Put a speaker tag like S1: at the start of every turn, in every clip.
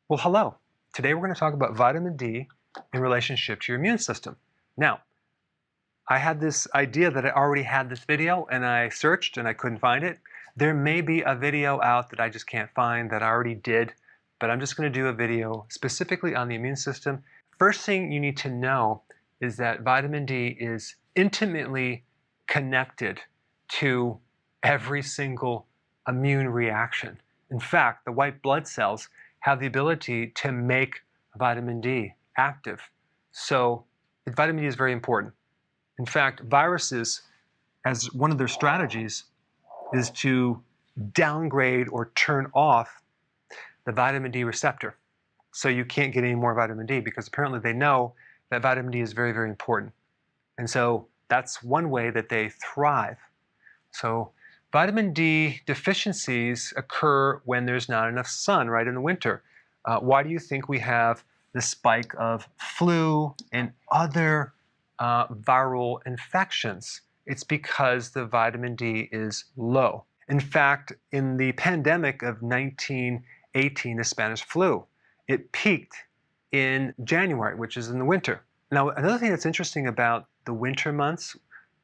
S1: Well, hello. Today we're going to talk about vitamin D in relationship to your immune system. Now, I had this idea that I already had this video and I searched and I couldn't find it. There may be a video out that I just can't find that I already did, but I'm just going to do a video specifically on the immune system. First thing you need to know is that vitamin D is intimately connected to every single immune reaction. In fact, the white blood cells have the ability to make vitamin D active. So vitamin D is very important. In fact, viruses, as one of their strategies, is to downgrade or turn off the vitamin D receptor. So you can't get any more vitamin D because apparently they know that vitamin D is very, very important. And so that's one way that they thrive. So vitamin D deficiencies occur when there's not enough sun, right, in the winter. Why do you think we have the spike of flu and other viral infections? It's because the vitamin D is low. In fact, in the pandemic of 1918, the Spanish flu, it peaked in January, which is in the winter. Now, another thing that's interesting about the winter months,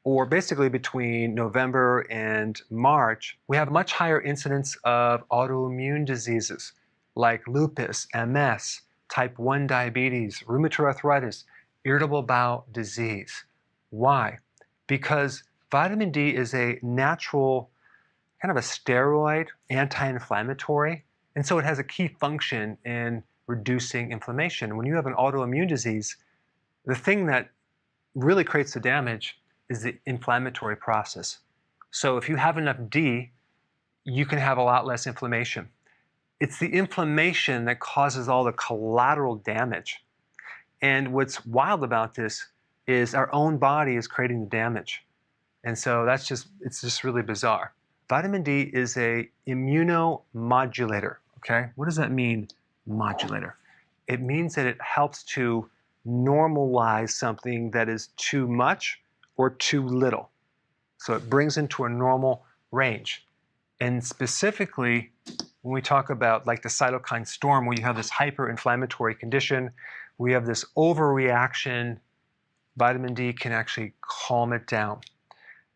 S1: or basically between November and March, we have much higher incidence of autoimmune diseases like lupus, MS, type 1 diabetes, rheumatoid arthritis, irritable bowel disease. Why? Because vitamin D is a natural, kind of a steroid, anti-inflammatory, and so it has a key function in reducing inflammation. When you have an autoimmune disease, the thing that really creates the damage is the inflammatory process. So if you have enough D, you can have a lot less inflammation. It's the inflammation that causes all the collateral damage. And what's wild about this is our own body is creating the damage. And so it's just really bizarre. Vitamin D is a immunomodulator, okay? What does that mean, modulator? It means that it helps to normalize something that is too much or too little. So it brings into a normal range. And specifically, when we talk about like the cytokine storm, where you have this hyperinflammatory condition, we have this overreaction, vitamin D can actually calm it down.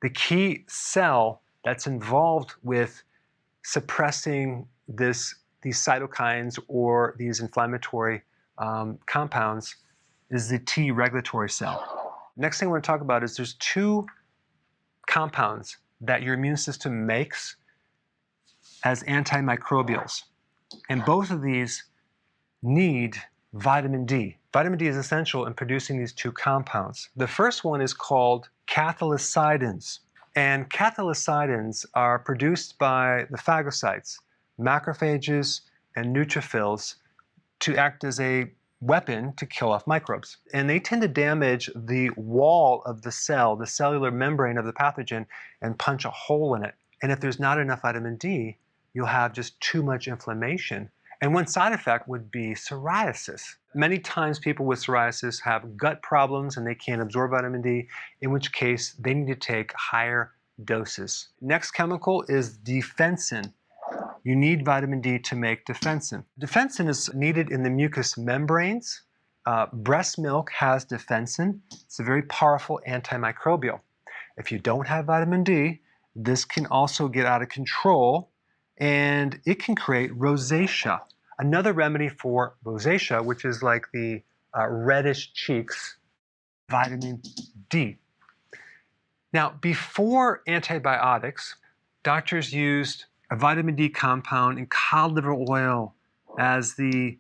S1: The key cell that's involved with suppressing these cytokines or these inflammatory compounds is the T regulatory cell. Next thing I want to talk about is there's two compounds that your immune system makes as antimicrobials. And both of these need vitamin D. Vitamin D is essential in producing these two compounds. The first one is called cathelicidins. And cathelicidins are produced by the phagocytes, macrophages, and neutrophils to act as a weapon to kill off microbes. And they tend to damage the wall of the cell, the cellular membrane of the pathogen, and punch a hole in it. And if there's not enough vitamin D, you'll have just too much inflammation. And one side effect would be psoriasis. Many times people with psoriasis have gut problems and they can't absorb vitamin D, in which case they need to take higher doses. Next chemical is defensin. You need vitamin D to make defensin. Defensin is needed in the mucous membranes. Breast milk has defensin. It's a very powerful antimicrobial. If you don't have vitamin D, this can also get out of control and it can create rosacea. Another remedy for rosacea, which is like the reddish cheeks, vitamin D. Now, before antibiotics, doctors used a vitamin D compound in cod liver oil as the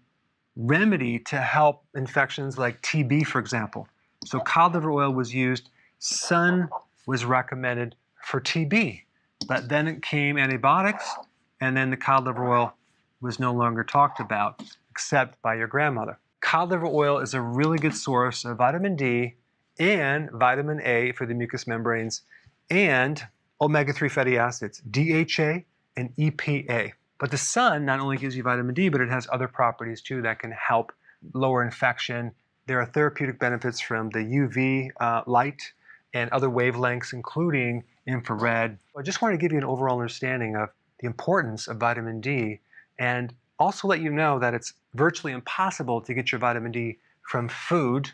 S1: remedy to help infections like TB, for example. So cod liver oil was used, sun was recommended for TB, but then it came antibiotics, and then the cod liver oil was no longer talked about, except by your grandmother. Cod liver oil is a really good source of vitamin D and vitamin A for the mucous membranes and omega-3 fatty acids, DHA and EPA. But the sun not only gives you vitamin D, but it has other properties too that can help lower infection. There are therapeutic benefits from the UV light and other wavelengths, including infrared. I just want to give you an overall understanding of the importance of vitamin D and also let you know that it's virtually impossible to get your vitamin D from food.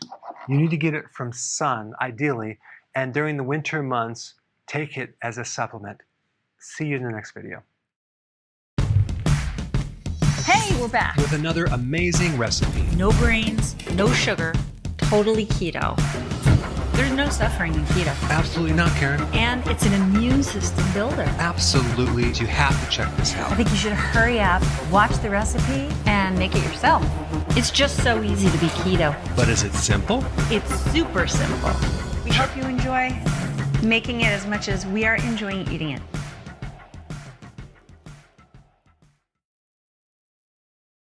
S1: You need to get it from sun, ideally, and during the winter months, take it as a supplement. See you in the next video.
S2: Hey, we're back.
S1: With another amazing recipe.
S2: No grains, no sugar, totally keto. There's no suffering in keto.
S1: Absolutely not, Karen.
S2: And it's an immune system builder.
S1: Absolutely. You have to check this out.
S2: I think you should hurry up, watch the recipe, and make it yourself. It's just so easy to be keto.
S1: But is it simple?
S2: It's super simple. We hope you enjoy making it as much as we are enjoying eating it.